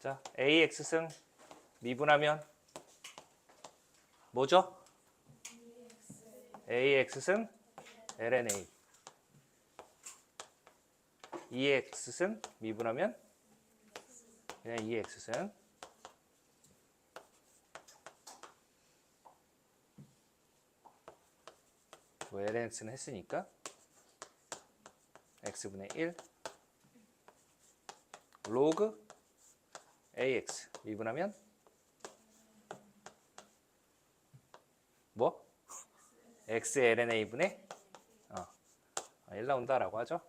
자, AX승 미분하면 뭐죠? AX승 LNA. 2X승 미분하면 그냥 2X승. 뭐 LNX는 했으니까 X분의 1 로그 AX 미분하면 뭐? XLNA분의 1 나온다라고 하죠.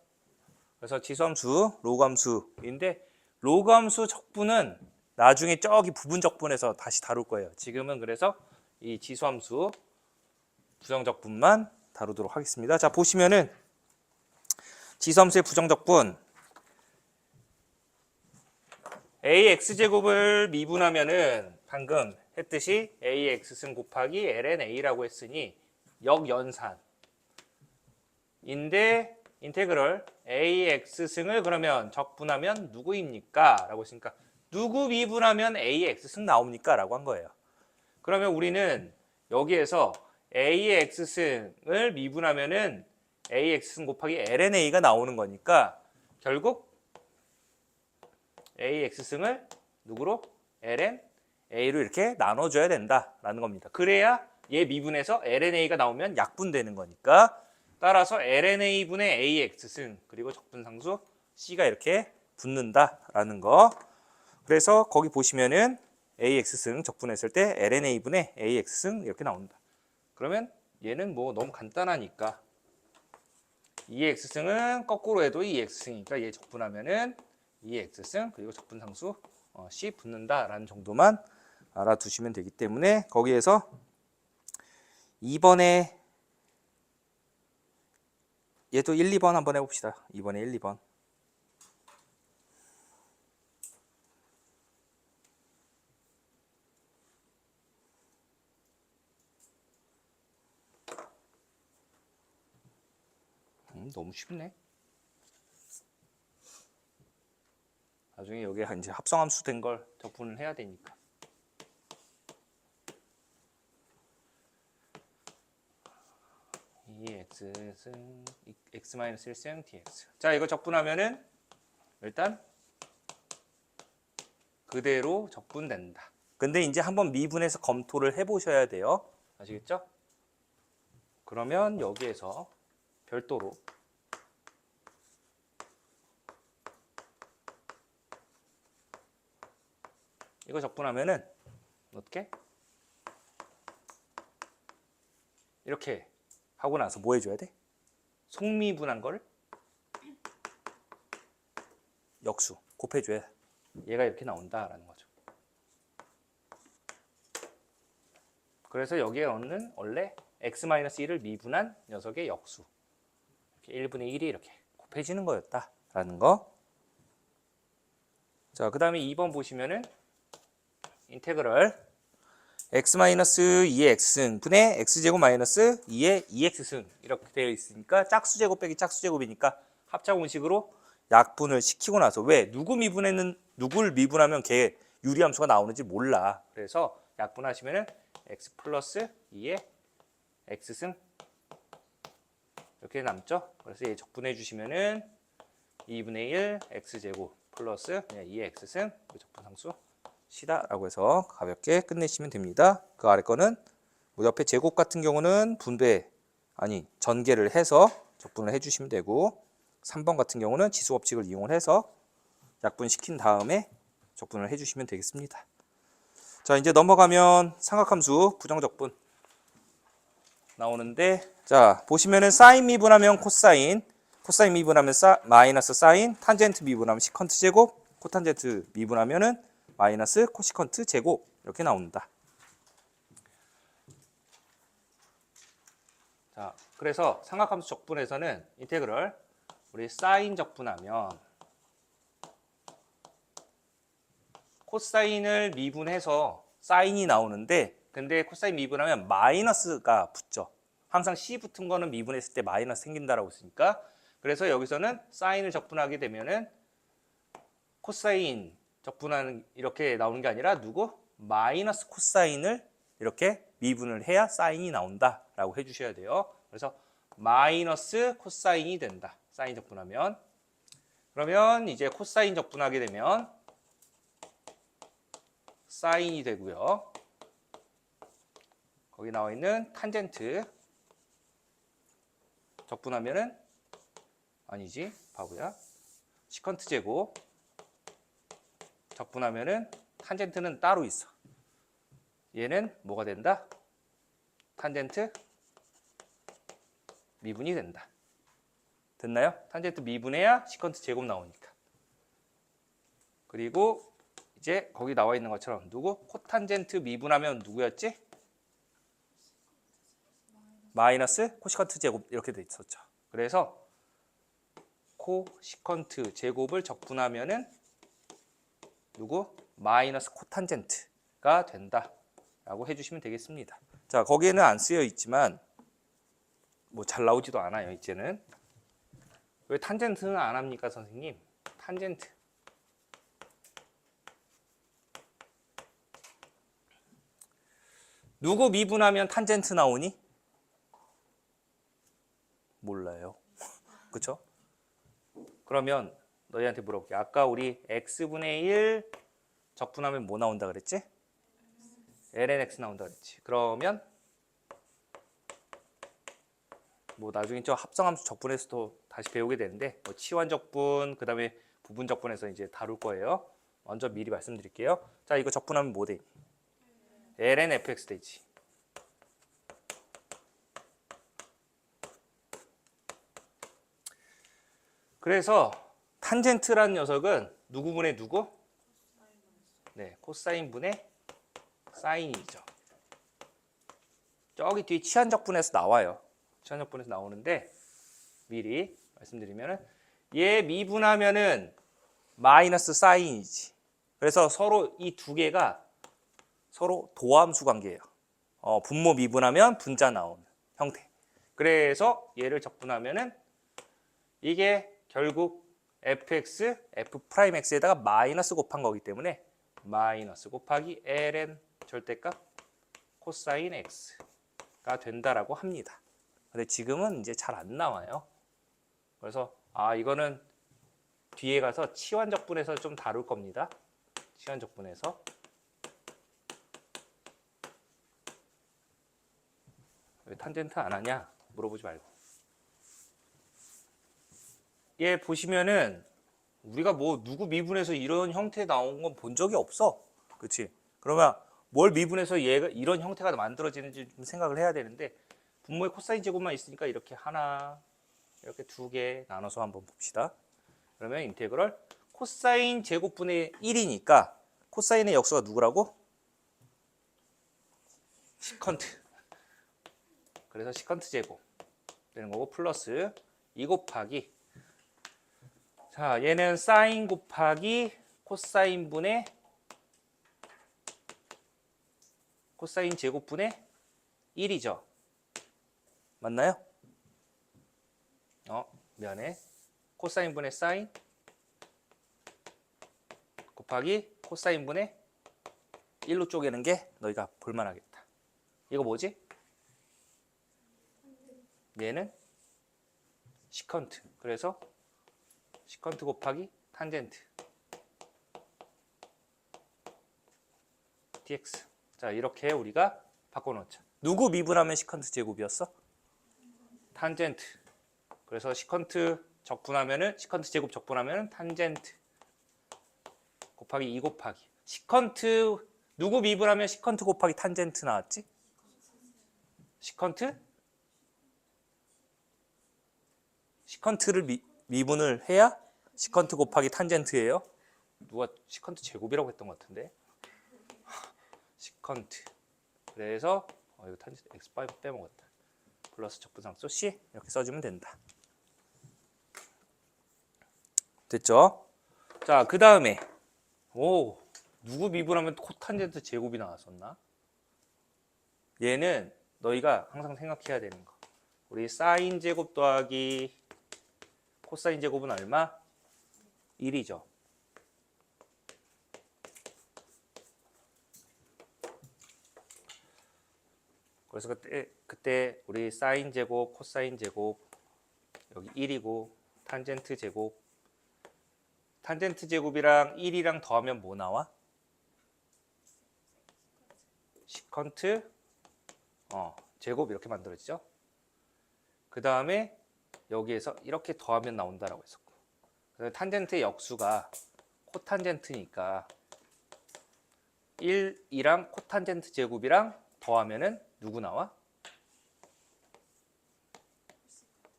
그래서 지수함수, 로그함수인데 로그함수 적분은 나중에 저기 부분 적분에서 다시 다룰 거예요. 지금은 그래서 이 지수함수 부정적분만 다루도록 하겠습니다. 자, 보시면은 지수함수의 부정적분 AX제곱을 미분하면은 방금 했듯이 AX승 곱하기 LNA라고 했으니 역연산인데 인테그럴 AX승을 그러면 적분하면 누구입니까? 라고 했으니까 누구 미분하면 AX승 나옵니까? 라고 한 거예요. 그러면 우리는 여기에서 AX승을 미분하면은 AX승 곱하기 LNA가 나오는 거니까 결국 AX승을 누구로? LNA로 이렇게 나눠줘야 된다라는 겁니다. 그래야 얘 미분해서 LNA가 나오면 약분되는 거니까 따라서 LNA분의 AX승 그리고 적분상수 C가 이렇게 붙는다라는 거. 그래서 거기 보시면은 AX승 적분했을 때 LNA분의 AX승 이렇게 나온다. 그러면 얘는 뭐 너무 간단하니까 2X승은 거꾸로 해도 2X승이니까 얘 적분하면은 2X승 그리고 적분상수 C 붙는다라는 정도만 알아두시면 되기 때문에 거기에서 2번에 얘도 1, 2번 한번 해봅시다. 2번에 1, 2번. 너무 쉽네. 나중에 여기 이제 합성함수 된 걸 적분을 해야 되니까. X승 X-1승 dx. 자, 이거 적분하면은 일단 그대로 적분된다. 근데 이제 한번 미분해서 검토를 해보셔야 돼요. 아시겠죠? 그러면 여기에서 별도로 이거 적분하면은 어떻게? 이렇게 하고 나서 뭐 해줘야 돼? 속미분한 걸 역수 곱해줘야 얘가 이렇게 나온다라는 거죠. 그래서 여기에 얻는 원래 x-1을 미분한 녀석의 역수 이렇게 1분의 1이 이렇게 곱해지는 거였다라는 거. 자, 그 다음에 2번 보시면은 인테그럴 x-2의 x승분의 x제곱 마이너스 2의 2x승 이렇게 되어 있으니까 짝수제곱 빼기 짝수제곱이니까 합작공식으로 약분을 시키고 나서 왜? 누굴 미분하면 걔 유리함수가 나오는지 몰라. 그래서 약분하시면은 x 플러스 2의 x승 이렇게 남죠. 그래서 얘 적분해 주시면은 2분의 1 x제곱 플러스 2의 x승 적분상수 C다라고 해서 가볍게 끝내시면 됩니다. 그 아래 거는 뭐 옆에 제곱 같은 경우는 전개를 해서 적분을 해주시면 되고 3번 같은 경우는 지수법칙을 이용을 해서 약분시킨 다음에 적분을 해주시면 되겠습니다. 자, 이제 넘어가면 삼각함수 부정적분 나오는데 자, 보시면은 사인 미분하면 코사인 미분하면 마이너스 사인, 탄젠트 미분하면 시컨트 제곱, 코탄젠트 미분하면은 마이너스 코시컨트 제곱 이렇게 나온다. 자, 그래서 삼각함수 적분에서는 인테그럴 우리 사인 적분하면 코사인을 미분해서 사인이 나오는데 근데 코사인 미분하면 마이너스가 붙죠. 항상 C 붙은 거는 미분했을 때 마이너스 생긴다라고 했으니까 그래서 여기서는 사인을 적분하게 되면은 코사인 적분하는 이렇게 나오는 게 아니라 누구? 마이너스 코사인을 이렇게 미분을 해야 사인이 나온다라고 해주셔야 돼요. 그래서 마이너스 코사인이 된다. 사인 적분하면. 그러면 이제 코사인 적분하게 되면 사인이 되고요. 거기 나와 있는 탄젠트 적분하면은 아니지 바보야. 시컨트 제곱 적분하면은 탄젠트는 따로 있어. 얘는 뭐가 된다? 탄젠트 미분이 된다. 됐나요? 탄젠트 미분해야 시컨트 제곱 나오니까. 그리고 이제 거기 나와 있는 것처럼 누구? 코탄젠트 미분하면 누구였지? 마이너스 코시컨트 제곱 이렇게 돼 있었죠. 그래서 코시컨트 제곱을 적분하면은 누구? 마이너스 코탄젠트가 된다라고 해주시면 되겠습니다. 자, 거기에는 안 쓰여 있지만 뭐 잘 나오지도 않아요. 이제는 왜 탄젠트는 안 합니까, 선생님? 탄젠트 누구 미분하면 탄젠트 나오니? 몰라요. 그쵸? 그러면 너희한테 물어볼게. 아까 우리 x분의 1 적분하면 뭐 나온다 그랬지? lnx 나온다 그랬지. 그러면 뭐 나중에 저 합성함수 적분에서도 다시 배우게 되는데 뭐 치환 적분, 그 다음에 부분 적분에서 이제 다룰 거예요. 먼저 미리 말씀드릴게요. 자, 이거 적분하면 뭐 돼? lnfx 되지. 그래서 탄젠트라는 녀석은 누구분의 누구? 네, 코사인분의 사인이죠. 저기 뒤에 치환적분에서 나와요. 치환적분에서 나오는데 미리 말씀드리면은 얘 미분하면은 마이너스 사인이지. 그래서 서로 이 두 개가 서로 도함수 관계예요. 분모 미분하면 분자 나오는 형태. 그래서 얘를 적분하면은 이게 결국 fx, f'x에다가 마이너스 곱한 거기 때문에 마이너스 곱하기 ln 절대값 코사인 x가 된다라고 합니다. 근데 지금은 이제 잘 안 나와요. 그래서 이거는 뒤에 가서 치환적분에서 좀 다룰 겁니다. 치환적분에서. 왜 탄젠트 안 하냐 물어보지 말고. 얘 보시면은 우리가 뭐 누구 미분해서 이런 형태 나온 건 본 적이 없어. 그렇지? 그러면 뭘 미분해서 얘가 이런 형태가 만들어지는지 좀 생각을 해야 되는데 분모의 코사인 제곱만 있으니까 이렇게 하나, 이렇게 두 개 나눠서 한번 봅시다. 그러면 인테그럴 코사인 제곱분의 1이니까 코사인의 역수가 누구라고? 시컨트. 그래서 시컨트 제곱 되는 거고 플러스 2 곱하기 자, 얘는 사인 곱하기 코사인분의 코사인 제곱분의 1이죠. 맞나요? 미안해. 코사인분의 사인 곱하기 코사인분의 1로 쪼개는 게 너희가 볼만하겠다. 이거 뭐지? 얘는 시컨트. 그래서 시컨트 곱하기 탄젠트 dx. 자, 이렇게 우리가 바꿔놓자. 누구 미분하면 시컨트 제곱이었어? 탄젠트. 그래서 시컨트 적분하면은 시컨트 제곱 적분하면은 탄젠트 곱하기 2 곱하기 시컨트 누구 미분하면 시컨트 곱하기 탄젠트 나왔지? 시컨트를 미분을 해야 시컨트 곱하기 탄젠트예요. 누가 시컨트 제곱이라고 했던 것 같은데. 시컨트. 그래서 이거 탄젠트 x5 빼먹었다. 플러스 적분상수 C 이렇게 써주면 된다. 됐죠? 자, 그 다음에 누구 미분하면 코탄젠트 제곱이 나왔었나? 얘는 너희가 항상 생각해야 되는 거. 우리 사인 제곱 더하기 코사인 제곱은 얼마? 1이죠. 그래서 그때 우리 사인 제곱, 코사인 제곱 여기 1이고 탄젠트 제곱, 탄젠트 제곱이랑 1이랑 더하면 뭐 나와? 시컨트 제곱 이렇게 만들어지죠. 그 다음에 여기에서 이렇게 더하면 나온다라고 했었고, 그래서 탄젠트의 역수가 코탄젠트니까 1이랑 코탄젠트 제곱이랑 더하면은 누구 나와?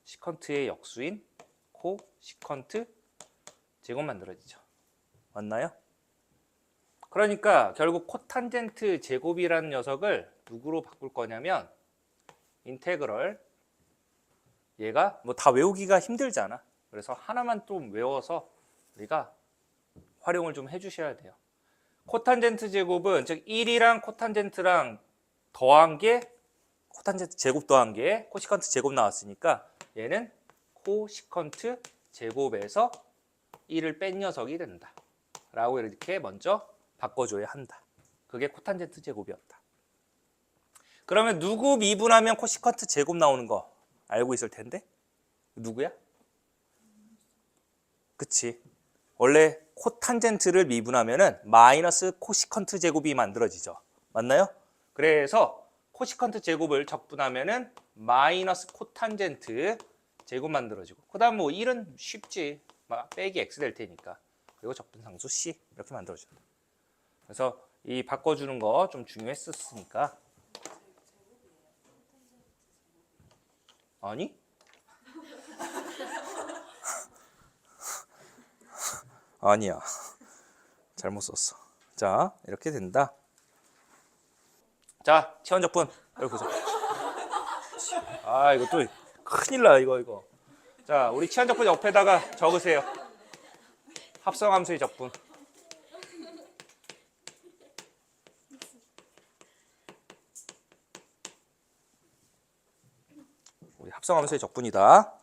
시컨트의 역수인 코시컨트 제곱 만들어지죠. 맞나요? 그러니까 결국 코탄젠트 제곱이라는 녀석을 누구로 바꿀 거냐면 인테그럴, 얘가 뭐 다 외우기가 힘들잖아. 그래서 하나만 좀 외워서 우리가 활용을 좀 해주셔야 돼요. 코탄젠트 제곱은 즉 1이랑 코탄젠트랑 더한 게 코탄젠트 제곱 더한 게 코시컨트 제곱 나왔으니까 얘는 코시컨트 제곱에서 1을 뺀 녀석이 된다 라고 이렇게 먼저 바꿔줘야 한다. 그게 코탄젠트 제곱이었다. 그러면 누구 미분하면 코시컨트 제곱 나오는 거 알고 있을 텐데 누구야? 그치. 원래 코탄젠트를 미분하면은 마이너스 코시컨트 제곱이 만들어지죠. 맞나요? 그래서 코시컨트 제곱을 적분하면은 마이너스 코탄젠트 제곱 만들어지고, 그 다음 뭐 1은 쉽지. 막 빼기 x 될 테니까. 그리고 적분상수 c 이렇게 만들어준다. 그래서 이 바꿔주는 거 좀 중요했었으니까. 아니? 아니야. 잘못 썼어. 자, 이렇게 된다. 자, 치환적분. 여기 보세요. 아, 이거 또 큰일 나, 이거. 자, 우리 치환적분 옆에다가 적으세요. 합성함수의 적분. 우리 합성함수의 적분이다.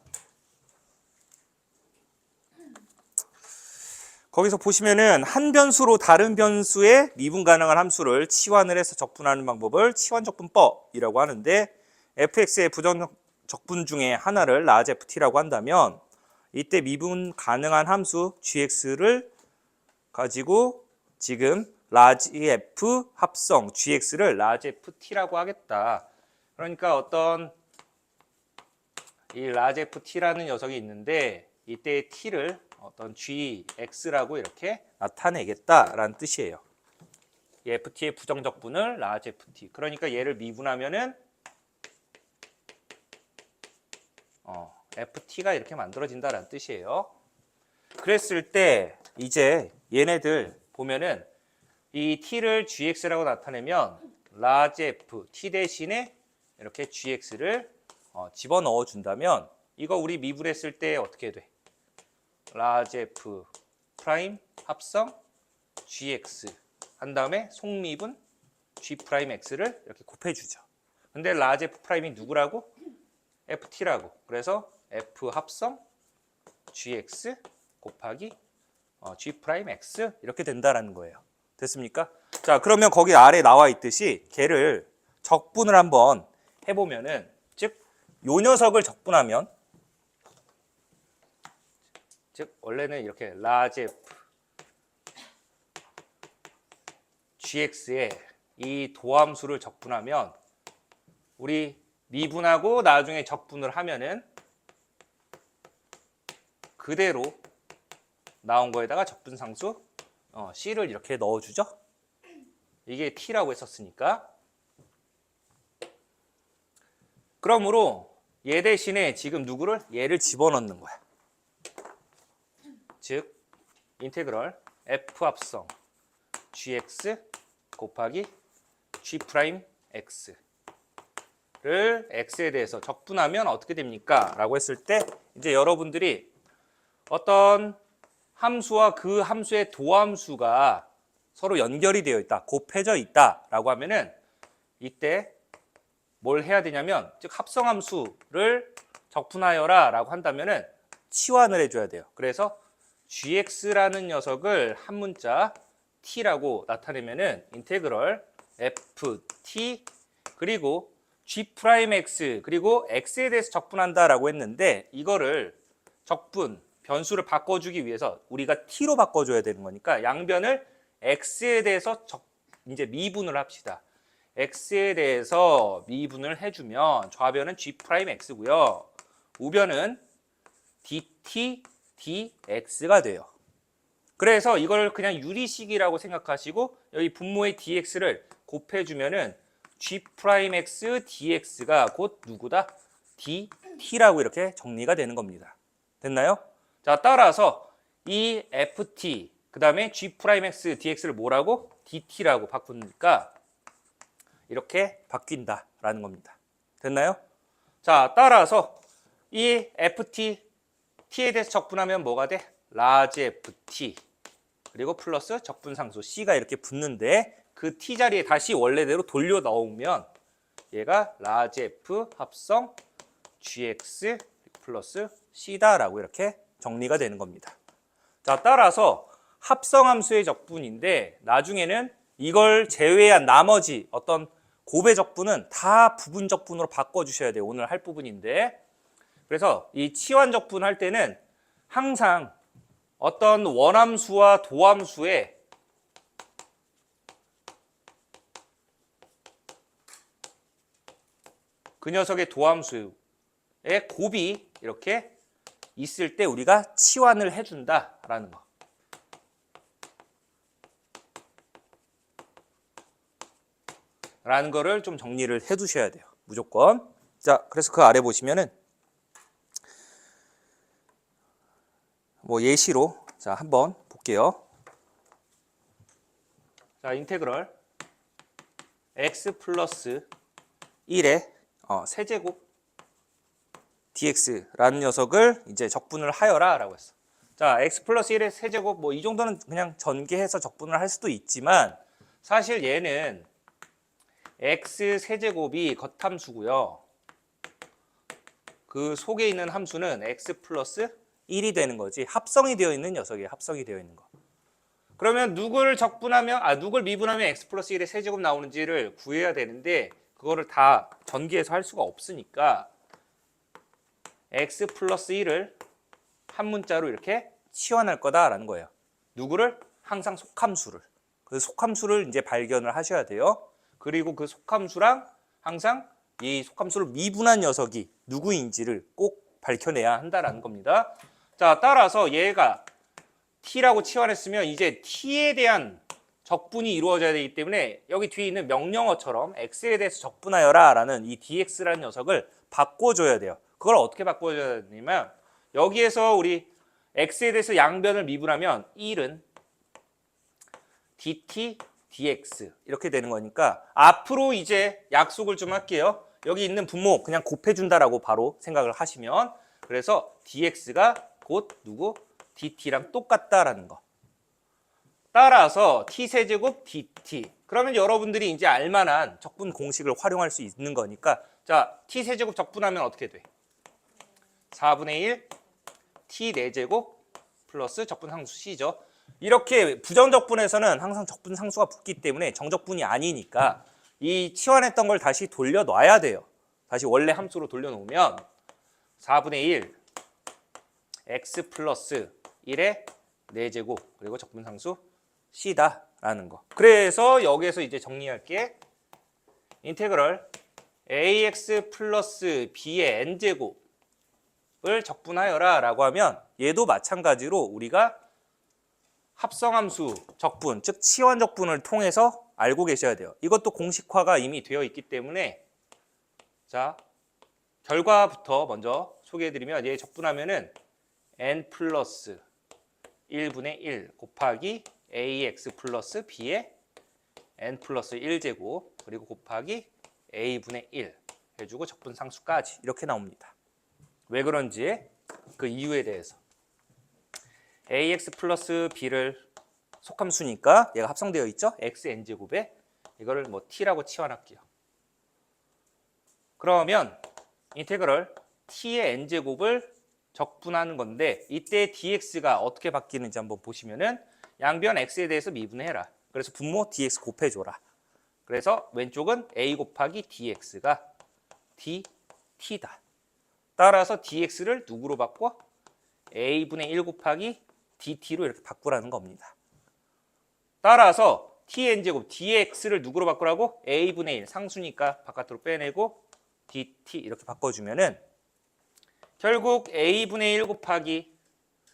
거기서 보시면은 한 변수로 다른 변수의 미분 가능한 함수를 치환을 해서 적분하는 방법을 치환적분법이라고 하는데, fx의 부정적분 중에 하나를 라지 ft라고 한다면 이때 미분 가능한 함수 gx를 가지고 지금 라지 f 합성 gx를 라지 ft라고 하겠다. 그러니까 어떤 이 라지 ft라는 녀석이 있는데 이때 t를 어떤 gx라고 이렇게 나타내겠다라는 뜻이에요. 이 ft의 부정적분을 라지 ft. 그러니까 얘를 미분하면은 ft가 이렇게 만들어진다라는 뜻이에요. 그랬을 때 이제 얘네들 보면은 이 t를 gx라고 나타내면 라지 f t 대신에 이렇게 gx를 집어넣어 준다면 이거 우리 미분했을 때 어떻게 돼? 라지 f 프라임 합성 gx 한 다음에 속미분 g 프라임 x를 이렇게 곱해주죠. 근데 라지 f 프라임이 누구라고? ft라고. 그래서 f 합성 gx 곱하기 g 프라임 x 이렇게 된다라는 거예요. 됐습니까? 자, 그러면 거기 아래 나와 있듯이 걔를 적분을 한번 해보면은, 즉 요 녀석을 적분하면, 즉 원래는 이렇게 라지 f gx에 이 도함수를 적분하면 우리 미분하고 나중에 적분을 하면은 그대로 나온 거에다가 적분상수 c를 이렇게 넣어주죠. 이게 t라고 했었으니까. 그러므로 얘 대신에 지금 누구를? 얘를 집어넣는 거야. 즉 인테그럴 f 합성 gx 곱하기 g 프라임 x를 x에 대해서 적분하면 어떻게 됩니까? 라고 했을 때 이제 여러분들이 어떤 함수와 그 함수의 도함수가 서로 연결이 되어 있다, 곱해져 있다 라고 하면은 이때 뭘 해야 되냐면, 즉 합성함수를 적분하여라 라고 한다면은 치환을 해줘야 돼요. 그래서 gx라는 녀석을 한 문자 t라고 나타내면은 인테그럴 ft 그리고 G'X 그리고 X에 대해서 적분한다라고 했는데 이거를 적분, 변수를 바꿔주기 위해서 우리가 T로 바꿔줘야 되는 거니까 양변을 X에 대해서 이제 미분을 합시다. X에 대해서 미분을 해주면 좌변은 G'X고요. 우변은 dt, dx가 돼요. 그래서 이걸 그냥 유리식이라고 생각하시고 여기 분모의 dx를 곱해주면은 G'X dx가 곧 누구다? dt라고 이렇게 정리가 되는 겁니다. 됐나요? 자, 따라서 이 ft 그 다음에 G'X dx를 뭐라고? dt라고 바꾸니까 이렇게 바뀐다라는 겁니다. 됐나요? 자, 따라서 이 ft t에 대해서 적분하면 뭐가 돼? 라지 ft 그리고 플러스 적분상수 c가 이렇게 붙는데 그 t 자리에 다시 원래대로 돌려 넣으면 얘가 라지 f 합성 gx 플러스 c다라고 이렇게 정리가 되는 겁니다. 자, 따라서 합성함수의 적분인데 나중에는 이걸 제외한 나머지 어떤 곱의 적분은 다 부분 적분으로 바꿔주셔야 돼요. 오늘 할 부분인데 그래서 이 치환 적분 할 때는 항상 어떤 원함수와 도함수의 그 녀석의 도함수의 곱이 이렇게 있을 때 우리가 치환을 해준다라는 거. 라는 거를 좀 정리를 해 두셔야 돼요. 무조건. 자, 그래서 그 아래 보시면은 뭐 예시로 자, 한번 볼게요. 자, 인테그럴 x 플러스 1의 세제곱 dx라는 녀석을 이제 적분을 하여라 라고 했어. 자, x 플러스 1의 세제곱 뭐 이 정도는 그냥 전개해서 적분을 할 수도 있지만 사실 얘는 x 세제곱이 겉함수고요. 그 속에 있는 함수는 x 플러스 1이 되는 거지. 합성이 되어 있는 녀석이에요. 합성이 되어 있는 거. 그러면 누굴 적분하면 누굴 미분하면 x 플러스 1의 세제곱 나오는지를 구해야 되는데 그거를 다 전개해서 할 수가 없으니까 x 플러스 1을 한 문자로 이렇게 치환할 거다라는 거예요. 누구를? 항상 속함수를. 그 속함수를 이제 발견을 하셔야 돼요. 그리고 그 속함수랑 항상 이 속함수를 미분한 녀석이 누구인지를 꼭 밝혀내야 한다라는 겁니다. 자, 따라서 얘가 t라고 치환했으면 이제 t에 대한 적분이 이루어져야 되기 때문에 여기 뒤에 있는 명령어처럼 x에 대해서 적분하여라 라는 이 dx라는 녀석을 바꿔줘야 돼요. 그걸 어떻게 바꿔줘야 되냐면 여기에서 우리 x에 대해서 양변을 미분하면 1은 dt dx 이렇게 되는 거니까 앞으로 이제 약속을 좀 할게요. 여기 있는 분모 그냥 곱해준다라고 바로 생각을 하시면 그래서 dx가 곧 누구? dt랑 똑같다라는 거. 따라서 t세제곱 dt. 그러면 여러분들이 이제 알만한 적분 공식을 활용할 수 있는 거니까 자, t세제곱 적분하면 어떻게 돼? 4분의 1 t 4제곱 플러스 적분상수 c죠. 이렇게 부정적분에서는 항상 적분상수가 붙기 때문에 정적분이 아니니까 이 치환했던 걸 다시 돌려놔야 돼요. 다시 원래 함수로 돌려놓으면 4분의 1 x 플러스 1의 4제곱 그리고 적분상수 c다라는 거. 그래서 여기에서 이제 정리할 게 인테그럴 ax 플러스 b의 n제곱을 적분하여라 라고 하면 얘도 마찬가지로 우리가 합성함수 적분, 즉 치환 적분을 통해서 알고 계셔야 돼요. 이것도 공식화가 이미 되어 있기 때문에 자, 결과부터 먼저 소개해드리면 얘 적분하면은 n 플러스 1분의 1 곱하기 ax 플러스 b의 n 플러스 1제곱 그리고 곱하기 a분의 1 해주고 적분상수까지 이렇게 나옵니다. 왜 그런지 그 이유에 대해서 ax 플러스 b를 속함수니까 얘가 합성되어 있죠? xn제곱에 이거를 뭐 t라고 치환할게요. 그러면 인테그럴 t의 n제곱을 적분하는 건데 이때 dx가 어떻게 바뀌는지 한번 보시면은 양변 x에 대해서 미분해라. 그래서 분모 dx 곱해줘라. 그래서 왼쪽은 a 곱하기 dx가 dt다. 따라서 dx를 누구로 바꿔? a분의 1 곱하기 dt로 이렇게 바꾸라는 겁니다. 따라서 tn제곱 dx를 누구로 바꾸라고? a분의 1 상수니까 바깥으로 빼내고 dt 이렇게 바꿔주면은 결국 a분의 1 곱하기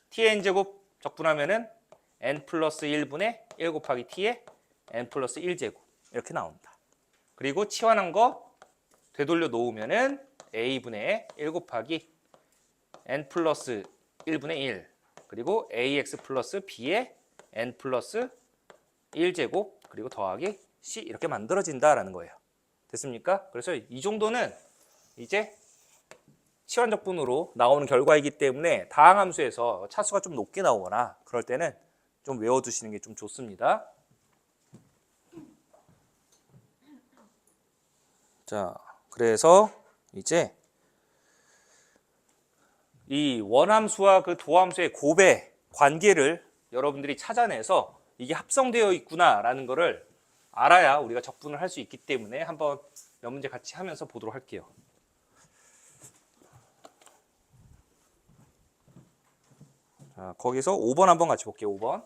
tn제곱 적분하면은 n 플러스 1분의 1 곱하기 t의 n 플러스 1제곱 이렇게 나온다. 그리고 치환한 거 되돌려 놓으면은 a분의 1 곱하기 n 플러스 1분의 1 그리고 ax 플러스 b의 n 플러스 1제곱 그리고 더하기 c 이렇게 만들어진다라는 거예요. 됐습니까? 그래서 이 정도는 이제 치환적분으로 나오는 결과이기 때문에 다항함수에서 차수가 좀 높게 나오거나 그럴 때는 좀 외워두시는 게 좀 좋습니다. 자, 그래서 이제 이 원함수와 그 도함수의 곱의 관계를 여러분들이 찾아내서 이게 합성되어 있구나라는 거를 알아야 우리가 적분을 할 수 있기 때문에 한번 몇 문제 같이 하면서 보도록 할게요. 자, 거기서 5번 한번 같이 볼게요. 5번.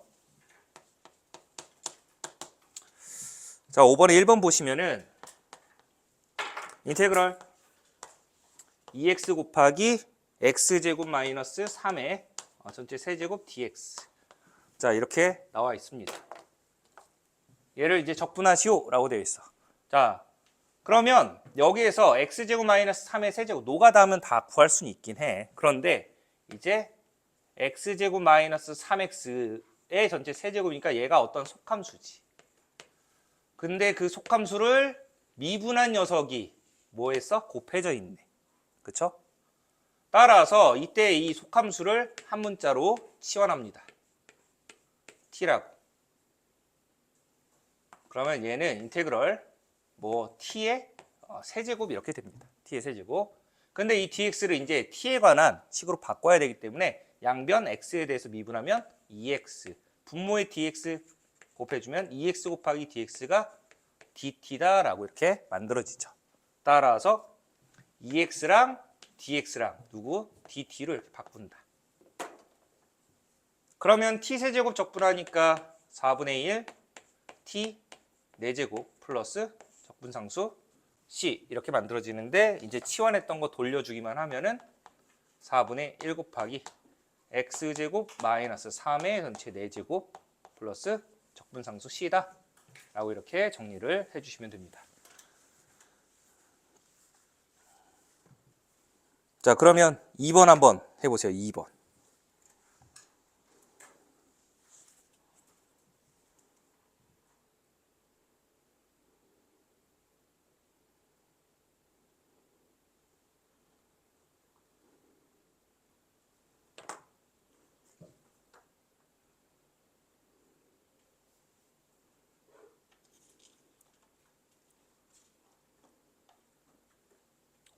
자, 5번에 1번 보시면은 인테그럴 2x 곱하기 x제곱 마이너스 3의 전체 세제곱 dx. 자, 이렇게 나와 있습니다. 얘를 이제 적분하시오라고 되어 있어. 자, 그러면 여기에서 x제곱 마이너스 3의 세제곱 노가다 하면 다 구할 수는 있긴 해. 그런데 이제 x제곱 마이너스 3x의 전체 세제곱이니까 얘가 어떤 속함수지. 근데 그 속함수를 미분한 녀석이 뭐 했어? 곱해져 있네. 그쵸? 따라서 이때 이 속함수를 한 문자로 치환합니다. t라고. 그러면 얘는 인테그럴 뭐 t의 세제곱 이렇게 됩니다. t의 세제곱. 근데 이 dx를 이제 t에 관한 식으로 바꿔야 되기 때문에 양변 x에 대해서 미분하면 2x. 분모의 dx 곱해주면 2x 곱하기 dx가 dt다라고 이렇게 만들어지죠. 따라서 2x랑 dx랑 누구? dt로 이렇게 바꾼다. 그러면 t세제곱 적분하니까 4분의 1 t 4제곱 플러스 적분상수 c 이렇게 만들어지는데 이제 치환했던 거 돌려주기만 하면은 4분의 1 곱하기 x제곱 마이너스 3의 전체 4제곱 플러스 적분상수 c다 라고 이렇게 정리를 해주시면 됩니다. 자, 그러면 2번 한번 해보세요. 2번.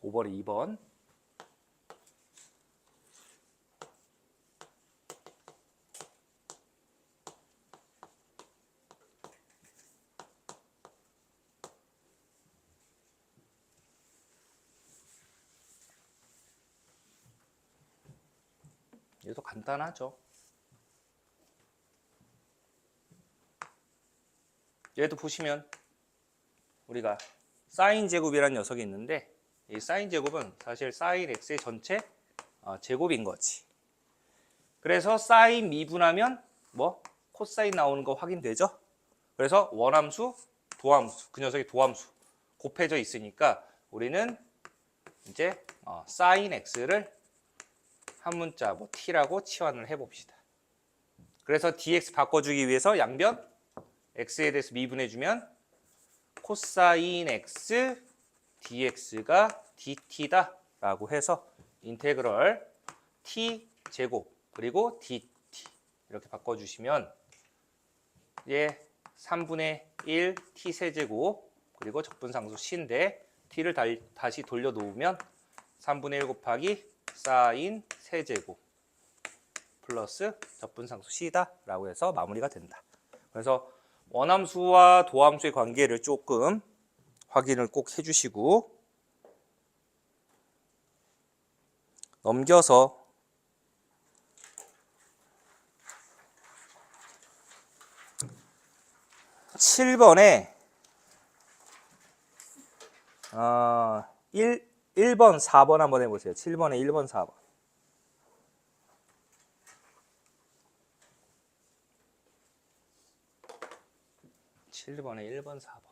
(5번에) 2번. 얘도 간단하죠. 얘도 보시면 우리가 사인 제곱이라는 녀석이 있는데 이 사인 제곱은 사실 사인 x의 전체 제곱인 거지. 그래서 사인 미분하면 뭐 코사인 나오는 거 확인되죠? 그래서 원함수, 도함수, 그 녀석이 도함수 곱해져 있으니까 우리는 이제 사인 x를 한 문자 뭐 t라고 치환을 해봅시다. 그래서 dx 바꿔주기 위해서 양변 x에 대해서 미분해주면 코사인 x dx가 dt다 라고 해서 인테그럴 t 제곱 그리고 dt 이렇게 바꿔주시면 얘 3분의 1 t 세제곱 그리고 적분상수 c인데 t를 다시 돌려놓으면 3분의 1 곱하기 사인 세제곱 플러스 적분상수 c다 라고 해서 마무리가 된다. 그래서 원함수와 도함수의 관계를 조금 확인을 꼭 해주시고 넘겨서 7번에 1번, 4번 한번 해보세요. 7번에 1번, 4번. (7번에) 1번, 4번.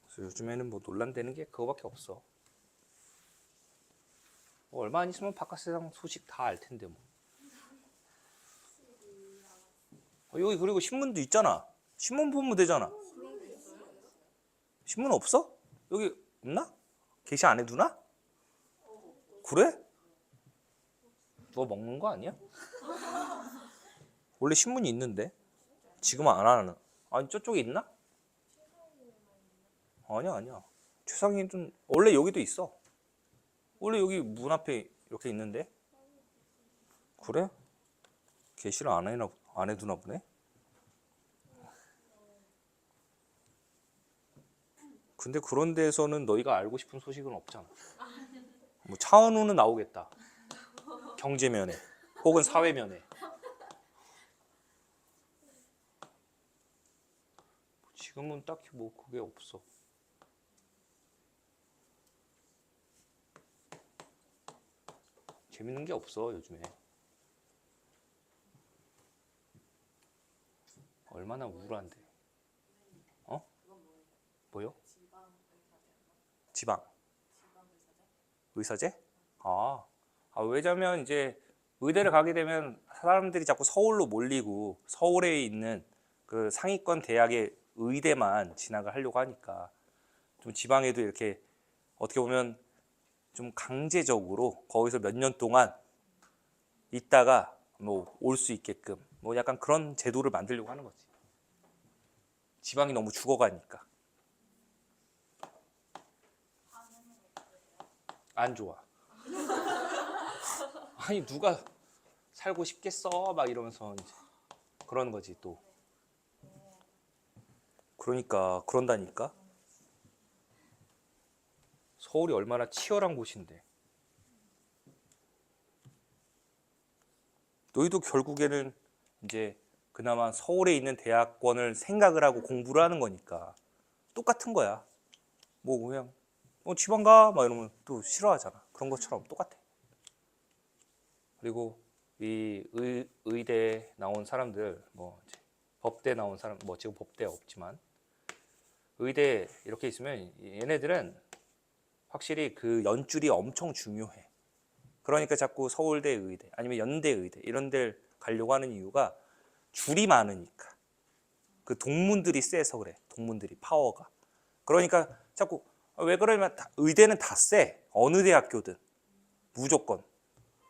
그래서 요즘에는 뭐 논란되는 게 그거밖에 없어. 뭐 얼마 안 있으면 바깥 세상 소식 다 알 텐데 뭐. 여기 그리고 신문도 있잖아. 신문 보면 되잖아. 신문 없어? 여기 없나? 게시 안 해두나? 그래? 너 먹는 거 아니야? 원래 신문이 있는데 지금은 안 하는. 아니 저쪽에 있나? 아니야. 최상위는 원래 여기도 있어. 원래 여기 문 앞에 이렇게 있는데. 그래? 게시를 안 해두나 보네. 근데 그런 데에서는 너희가 알고 싶은 소식은 없잖아. 뭐 차은우는 나오겠다. 경제면에 혹은 사회면에. 지금은 딱히 뭐 그게 없어. 재밌는 게 없어 요즘에. 얼마나 우울한데. 어? 뭐요? 지방 의사제? 왜냐면 이제 의대를 가게 되면 사람들이 자꾸 서울로 몰리고 서울에 있는 그 상위권 대학의 의대만 진학을 하려고 하니까 좀 지방에도 이렇게 어떻게 보면 좀 강제적으로 거기서 몇 년 동안 있다가 뭐 올 수 있게끔 뭐 약간 그런 제도를 만들려고 하는 거지. 지방이 너무 죽어가니까. 안 좋아. 아니 누가 살고 싶겠어 막 이러면서 이제 그러는 거지 또. 그러니까 그런다니까. 서울이 얼마나 치열한 곳인데. 너희도 결국에는 이제 그나마 서울에 있는 대학원을 생각을 하고 공부를 하는 거니까 똑같은 거야. 뭐 그냥 지방 가 막 이러면 또 싫어하잖아. 그런 것처럼 똑같아. 그리고 이 의대 나온 사람들, 뭐 이제 법대 나온 사람, 뭐 지금 법대 없지만 의대 이렇게 있으면 얘네들은 확실히 그 연줄이 엄청 중요해. 그러니까 자꾸 서울대 의대 아니면 연대 의대 이런 데를 가려고 하는 이유가 줄이 많으니까. 그 동문들이 세서 그래. 동문들이 파워가. 그러니까 자꾸 왜 그러냐면 의대는 다 세. 어느 대학교든 무조건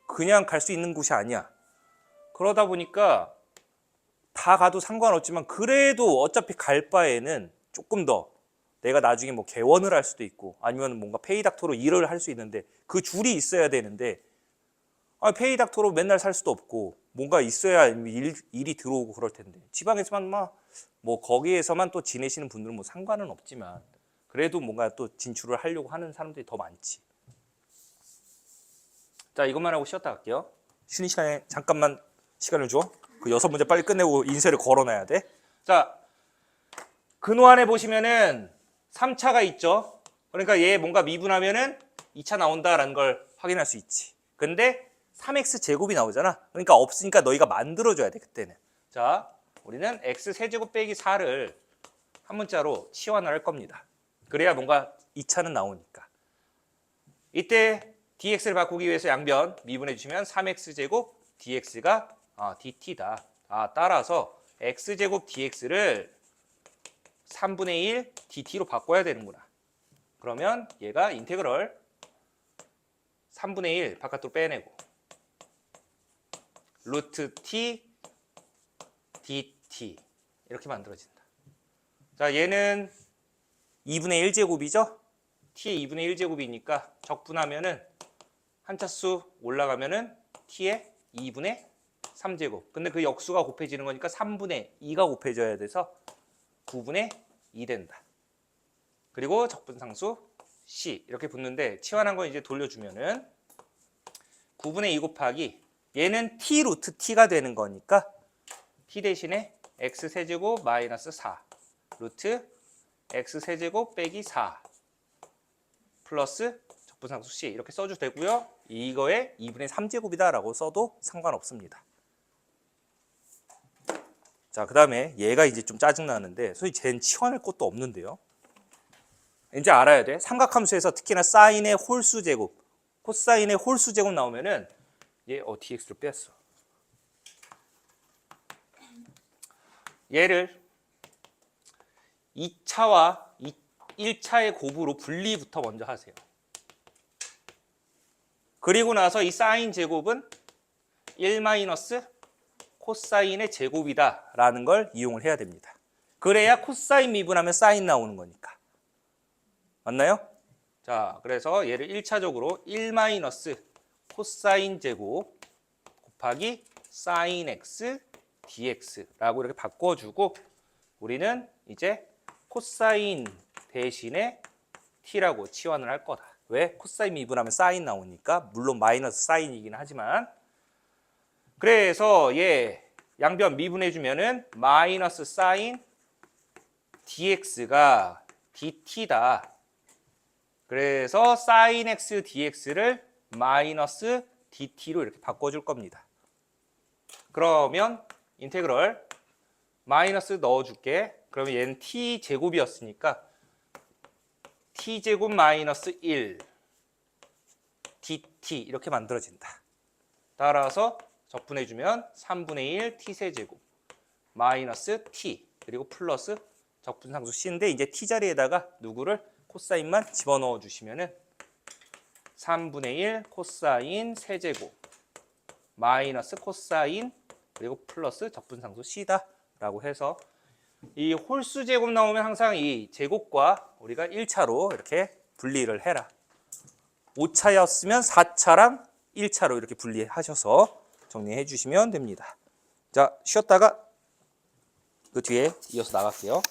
그냥 갈 수 있는 곳이 아니야. 그러다 보니까 다 가도 상관없지만 그래도 어차피 갈 바에는 조금 더 내가 나중에 뭐 개원을 할 수도 있고 아니면 뭔가 페이닥터로 일을 할 수 있는데 그 줄이 있어야 되는데 페이닥터로 맨날 살 수도 없고 뭔가 있어야 일이 들어오고 그럴 텐데 지방에서만 뭐 거기에서만 또 지내시는 분들은 뭐 상관은 없지만 그래도 뭔가 또 진출을 하려고 하는 사람들이 더 많지. 자, 이것만 하고 쉬었다 갈게요. 쉬는 시간에 잠깐만 시간을 줘. 그 6문제 빨리 끝내고 인쇄를 걸어놔야 돼. 자, 근호안에 보시면은 3차가 있죠. 그러니까 얘 뭔가 미분하면은 2차 나온다라는 걸 확인할 수 있지. 근데 3x 제곱이 나오잖아. 그러니까 없으니까 너희가 만들어줘야 돼 그때는. 자, 우리는 x 세제곱 빼기 4를 한 문자로 치환을 할 겁니다. 그래야 뭔가 2차는 나오니까. 이때 dx를 바꾸기 위해서 양변 미분해 주시면 3x 제곱 dx가 dt다. 따라서 x 제곱 dx를 3분의 1 dt로 바꿔야 되는구나. 그러면 얘가 인테그럴 3분의 1 바깥으로 빼내고 루트 t dt 이렇게 만들어진다. 자, 얘는 2분의 1제곱이죠? t의 2분의 1제곱이니까 적분하면은 한 차수 올라가면은 t의 2분의 3제곱. 근데 그 역수가 곱해지는 거니까 3분의 2가 곱해져야 돼서 9분의 2 된다. 그리고 적분상수 C 이렇게 붙는데 치환한 거 이제 돌려주면은 9분의 2 곱하기 얘는 t 루트 t가 되는 거니까 t 대신에 x 세제곱 마이너스 4 루트 x 세제곱 빼기 4 플러스 적분상수 C 이렇게 써도 되고요. 이거에 2분의 3제곱이다 라고 써도 상관없습니다. 자, 그 다음에 얘가 이제 좀 짜증나는데 소위 쟤는 치환할 것도 없는데요. 이제 알아야 돼. 삼각함수에서 특히나 사인의 홀수 제곱, 코사인의 홀수 제곱 나오면은 얘 dx를 뺐어. 얘를 2차와 1차의 곱으로 분리부터 먼저 하세요. 그리고 나서 이 사인 제곱은 1 마이너스 코사인의 제곱이다 라는 걸 이용을 해야 됩니다. 그래야 코사인 미분하면 사인 나오는 거니까. 맞나요? 자, 그래서 얘를 1차적으로 1 마이너스 코사인 제곱 곱하기 사인 x dx라고 이렇게 바꿔주고 우리는 이제 코사인 대신에 t라고 치환을 할 거다. 왜? 코사인 미분하면 사인 나오니까. 물론 마이너스 사인이긴 하지만. 그래서 얘 양변 미분해주면은 마이너스 사인 dx가 dt다. 그래서 사인 x dx를 마이너스 dt로 이렇게 바꿔줄 겁니다. 그러면 인테그럴 마이너스 넣어줄게. 그러면 얘는 t 제곱이었으니까 t 제곱 마이너스 1 dt 이렇게 만들어진다. 따라서 적분해주면 3분의 1 t 세제곱 마이너스 t 그리고 플러스 적분상수 c인데 이제 t 자리에다가 누구를 코사인만 집어넣어 주시면은 3분의 1 코사인 세제곱 마이너스 코사인 그리고 플러스 적분상수 c다 라고 해서 이 홀수 제곱 나오면 항상 이 제곱과 우리가 1차로 이렇게 분리를 해라. 5차였으면 4차랑 1차로 이렇게 분리하셔서 정리해 주시면 됩니다. 자, 쉬었다가 그 뒤에 이어서 나갈게요.